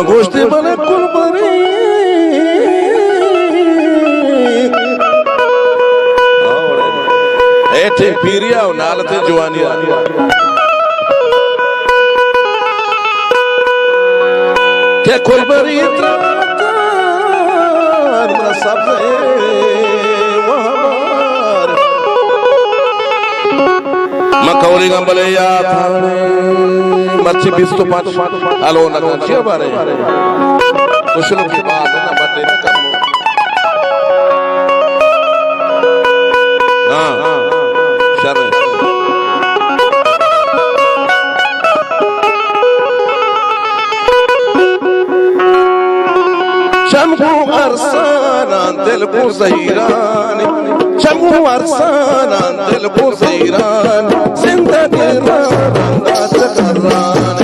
गोष्टी मला कुलबरी थे पीरिया नाल थे जवानिया क्या कुलबरी सब मकौरी गंबले या मच्छी 20 तो 5 आलो ना क्या बारे कुछ लोग की बात ना बटे ना कम हाँ शर शम्हू अरसाना दिल को ज़हीरान शम्हू अरसाना दिल को ज़हीरान जिंदगी रंगा चकरान